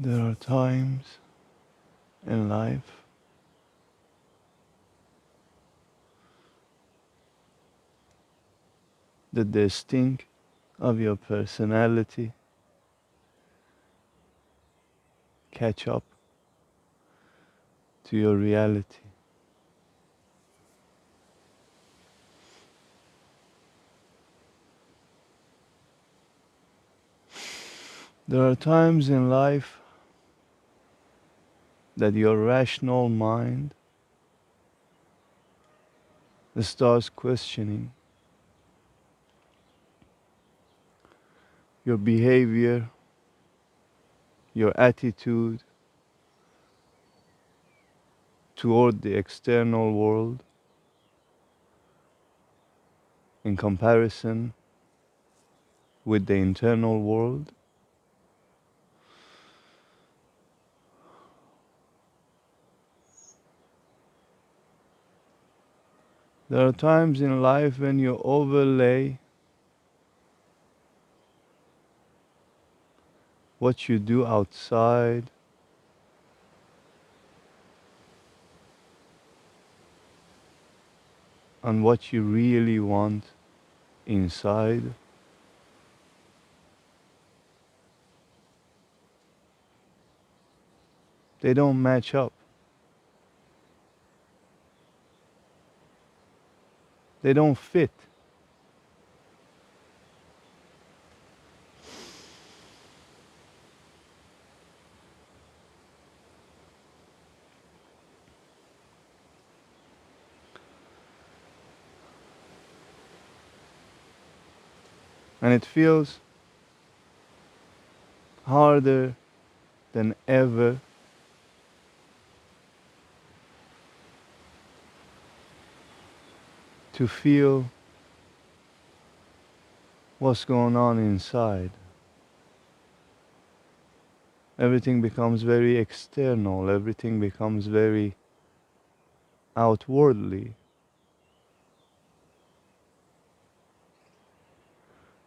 There are times in life that the stink of your personality catch up to your reality. There are times in life that your rational mind starts questioning your behavior, your attitude toward the external world in comparison with the internal world. There are times in life when you overlay what you do outside on what you really want inside. They don't match up. They don't fit. And it feels harder than ever to feel what's going on inside. Everything becomes very external, everything becomes very outwardly,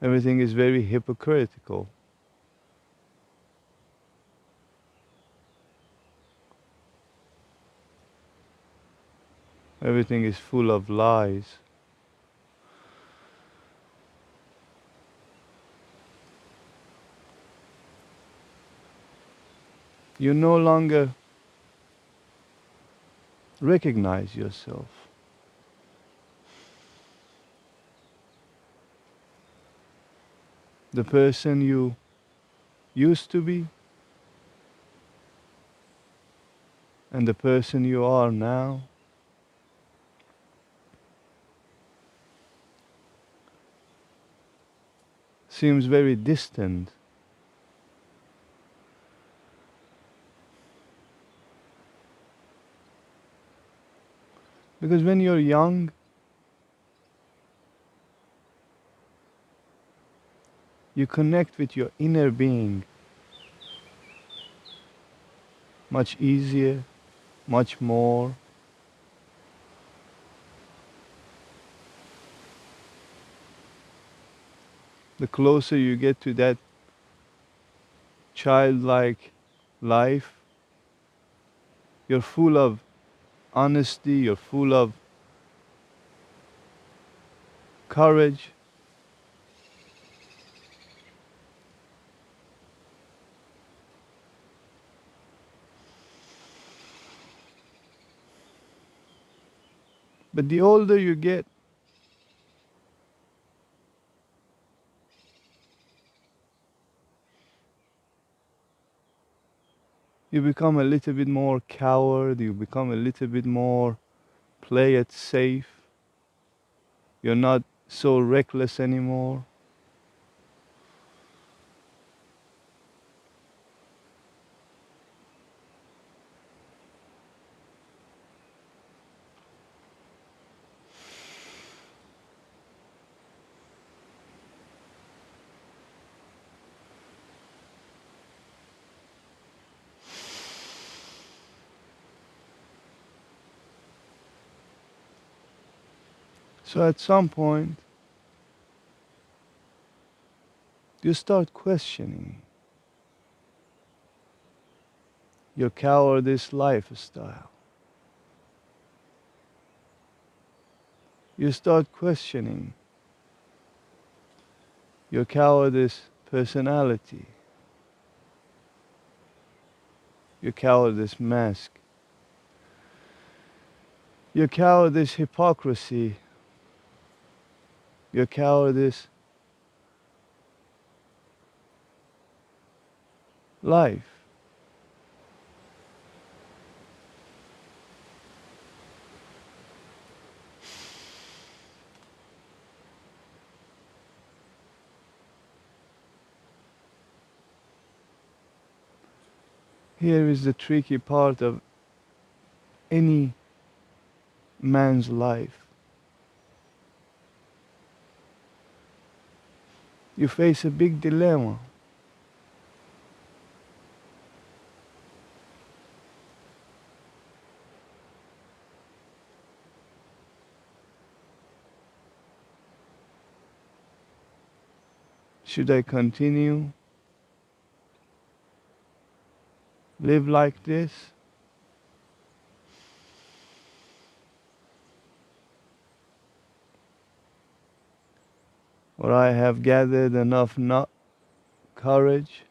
everything is very hypocritical. Everything is full of lies. You no longer recognize yourself. The person you used to be and the person you are now seems very distant. Because when you're young, you connect with your inner being much easier, much more. The closer you get to that childlike life, you're full of honesty, you're full of courage. But the older you get, you become a little bit more coward, you become a little bit more play it safe. You're not so reckless anymore. So at some point, you start questioning your cowardice lifestyle. You start questioning your cowardice personality, your cowardice mask, your cowardice hypocrisy, your cowardice life. Here is the tricky part of any man's life. You face a big dilemma. Should I continue? Live like this? Or I have gathered enough courage?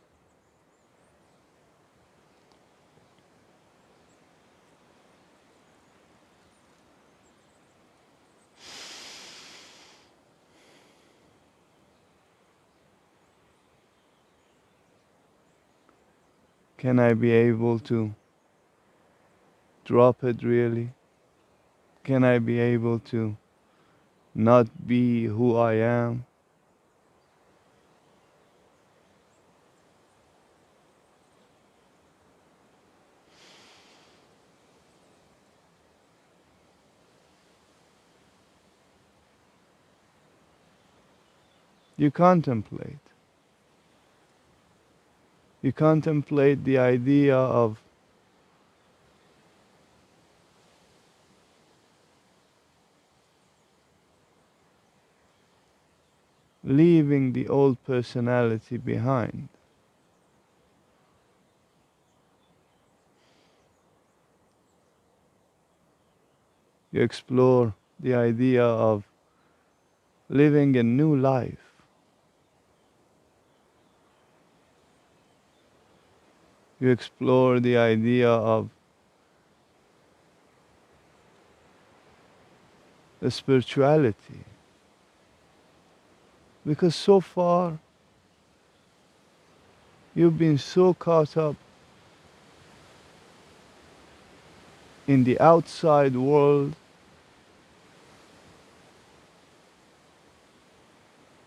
Can I be able to drop it really? Can I be able to not be who I am? You contemplate. You contemplate the idea of leaving the old personality behind. You explore the idea of living a new life. You explore the idea of the spirituality. Because so far, you've been so caught up in the outside world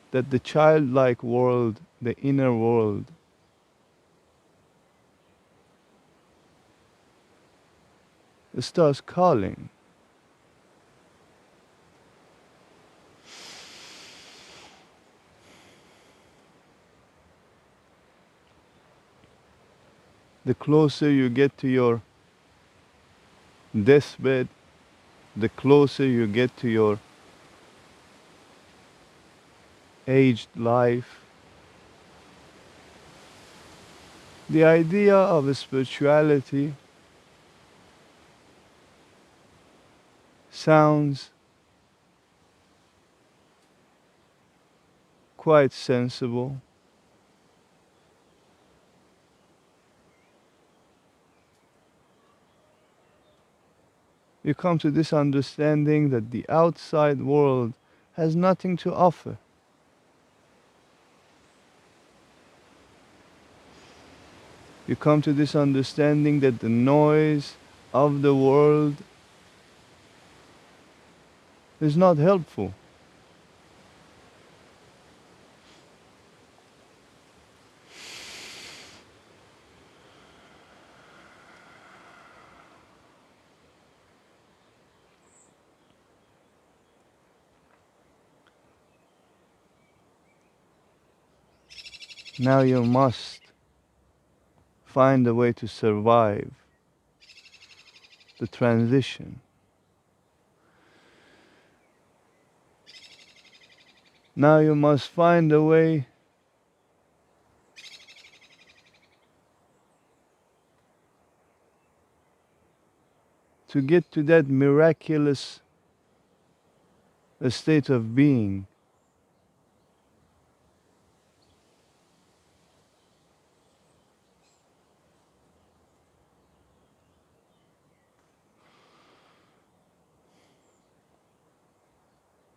that the childlike world, the inner world, starts calling. The closer you get to your deathbed, the closer you get to your aged life, the idea of a spirituality sounds quite sensible. You come to this understanding that the outside world has nothing to offer. You come to this understanding that the noise of the world is not helpful. Now you must find a way to survive the transition. Now you must find a way to get to that miraculous state of being.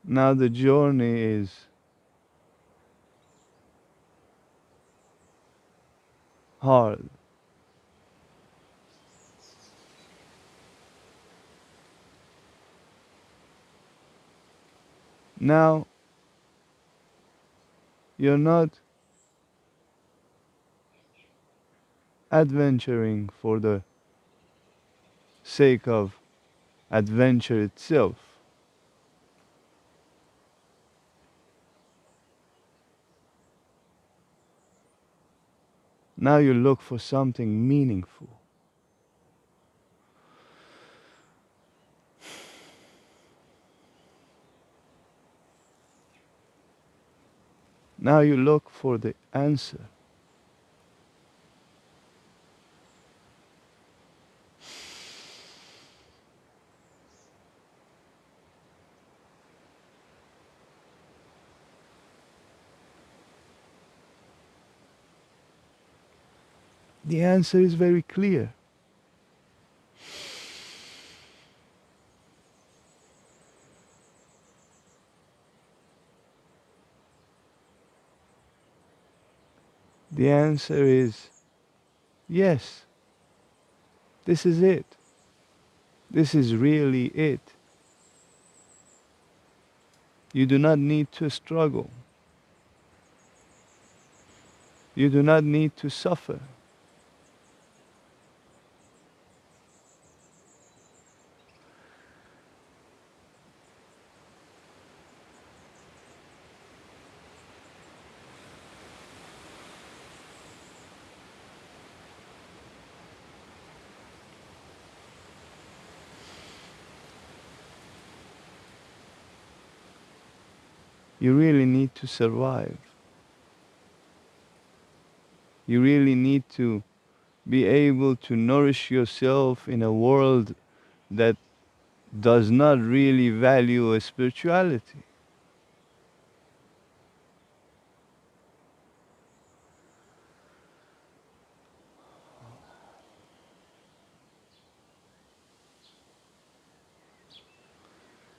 Now the journey is hard. Now you're not adventuring for the sake of adventure itself. Now you look for something meaningful. Now you look for the answer. The answer is very clear. The answer is yes, this is it. This is really it. You do not need to struggle. You do not need to suffer. You really need to survive. You really need to be able to nourish yourself in a world that does not really value a spirituality.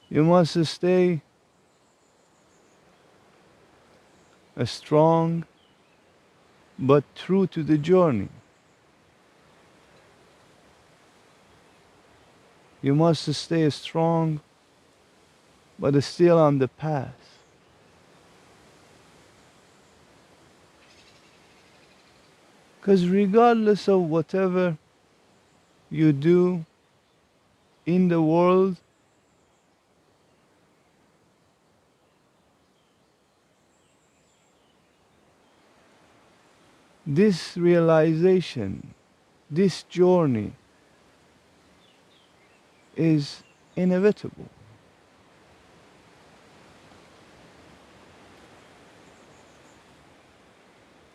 You must stay strong but true to the journey. You must stay strong but still on the path. Because regardless of whatever you do in the world, this realization, this journey is inevitable.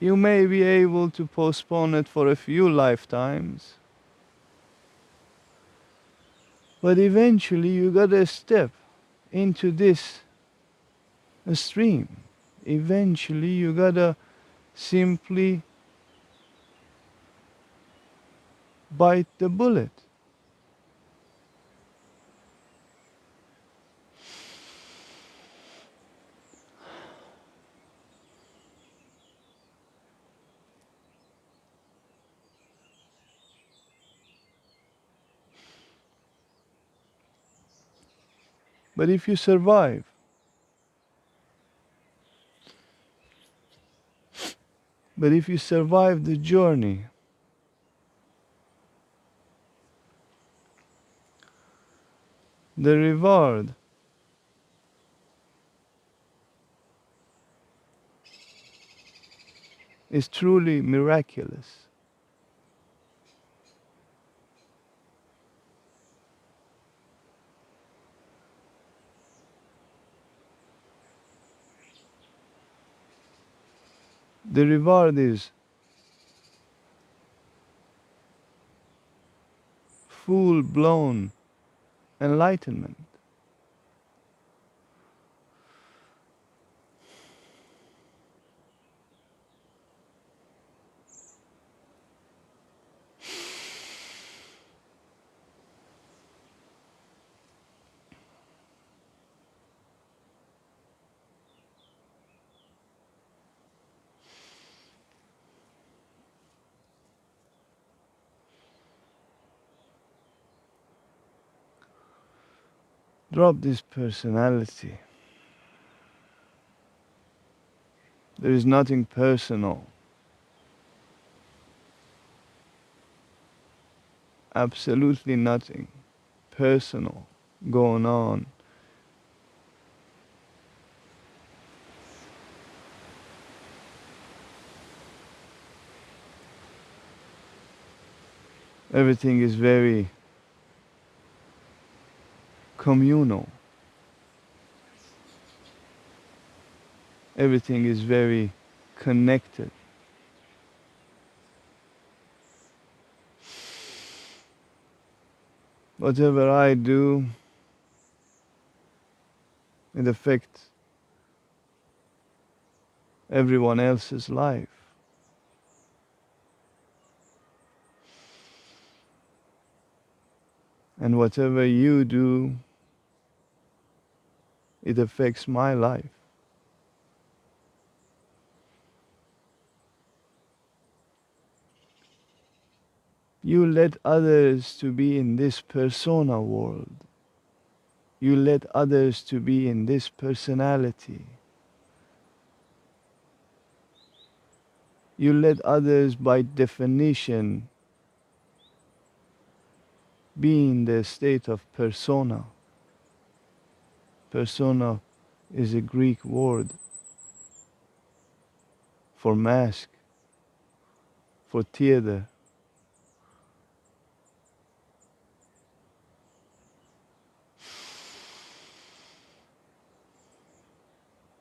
You may be able to postpone it for a few lifetimes, but eventually you gotta step into this stream. Eventually you gotta simply bite the bullet. But if you survive, but if you survive the journey, the reward is truly miraculous. The reward is full blown enlightenment. Drop this personality. There is nothing personal, absolutely nothing personal going on. Everything is very communal. Everything is very connected. Whatever I do, it affects everyone else's life. And whatever you do, it affects my life. You let others to be in this persona world. You let others to be in this personality. You let others by definition be in the state of persona. Persona is a Greek word for mask, for theater.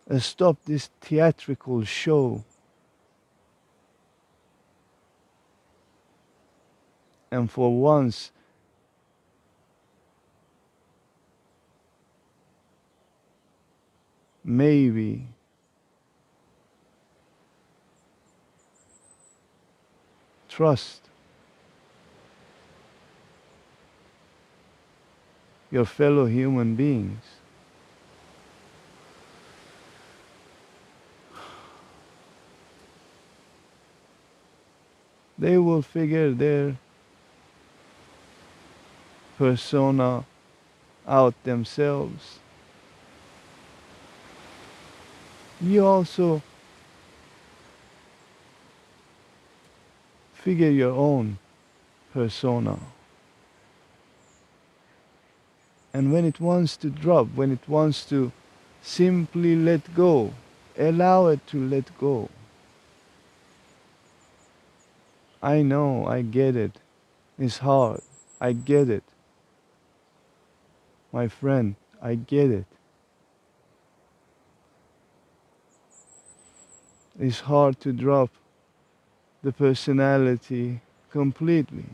And stop this theatrical show and for once maybe trust your fellow human beings. They will figure their persona out themselves. You also figure your own persona. And when it wants to drop, when it wants to simply let go, allow it to let go. I know, I get it. It's hard. I get it. My friend, I get it. It's hard to drop the personality completely.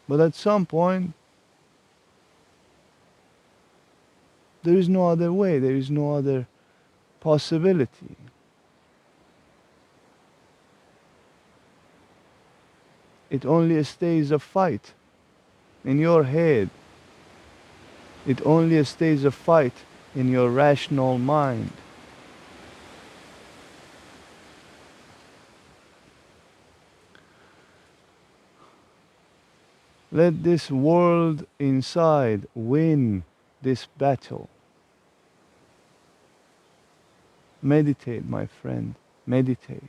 But at some point, there is no other way, there is no other possibility. It only stays a fight in your head. It only stays a fight in your rational mind. Let this world inside win this battle. Meditate, my friend, meditate.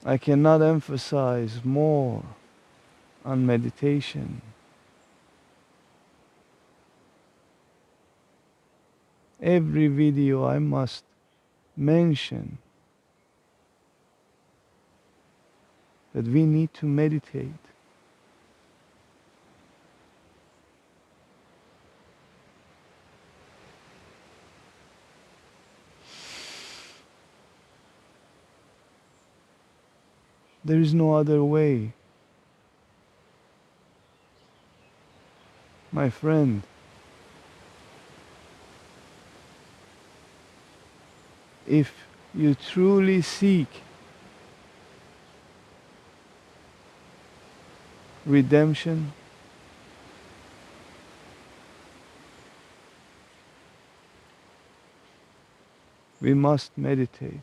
I cannot emphasize more on meditation. Every video I must mention that we need to meditate. There is no other way. My friend, if you truly seek redemption, we must meditate.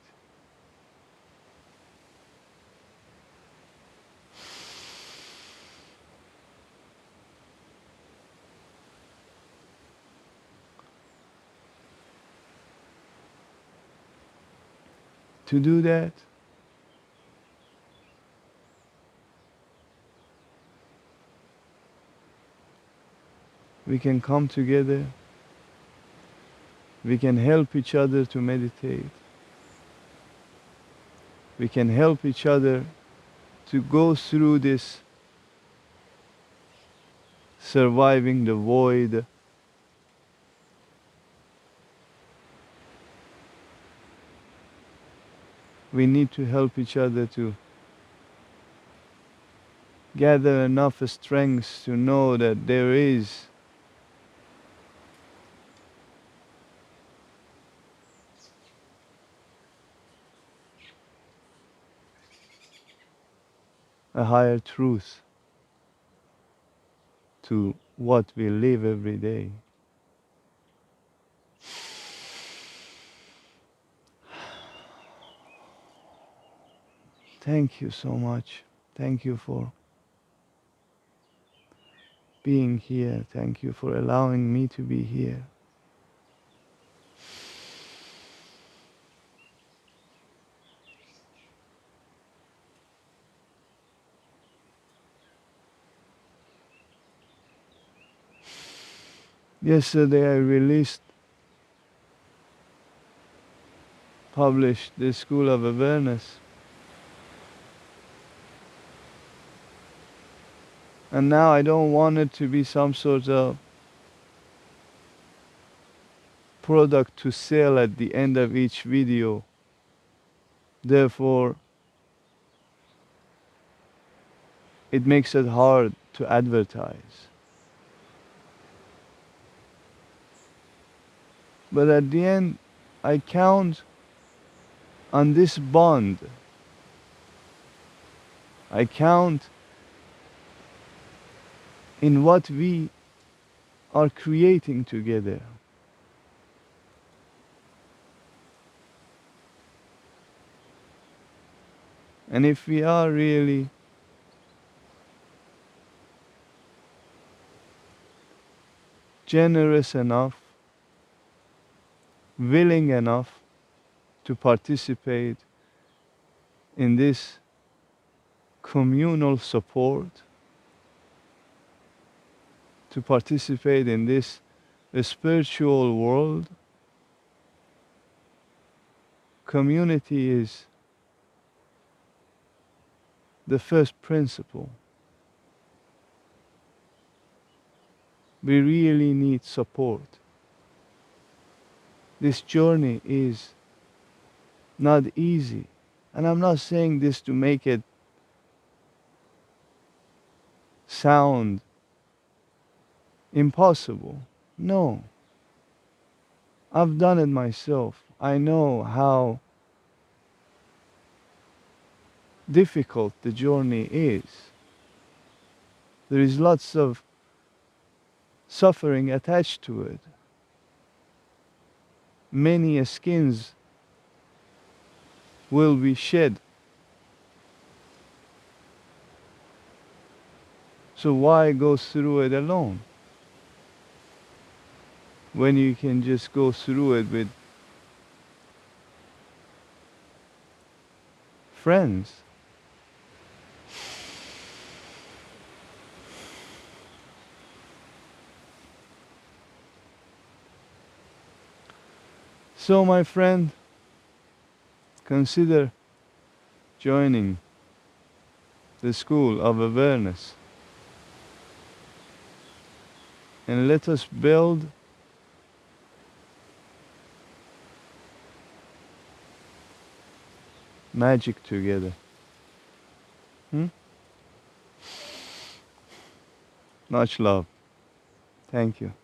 To do that, we can come together, we can help each other to meditate, we can help each other to go through this surviving the void. We need to help each other to gather enough strength to know that there is a higher truth to what we live every day. Thank you so much. Thank you for being here. Thank you for allowing me to be here. Yesterday published the School of Awareness. And now I don't want it to be some sort of product to sell at the end of each video. Therefore, it makes it hard to advertise. But at the end, I count on this bond. I count in what we are creating together. And if we are really generous enough, willing enough to participate in this communal support, to participate in this spiritual world, community is the first principle. We really need support. This journey is not easy. And I'm not saying this to make it sound impossible. No. I've done it myself. I know how difficult the journey is. There is lots of suffering attached to it. Many skins will be shed. So why go through it alone? When you can just go through it with friends. So my friend, consider joining the School of Awareness. And let us build magic together. Hmm? Much love. Thank you.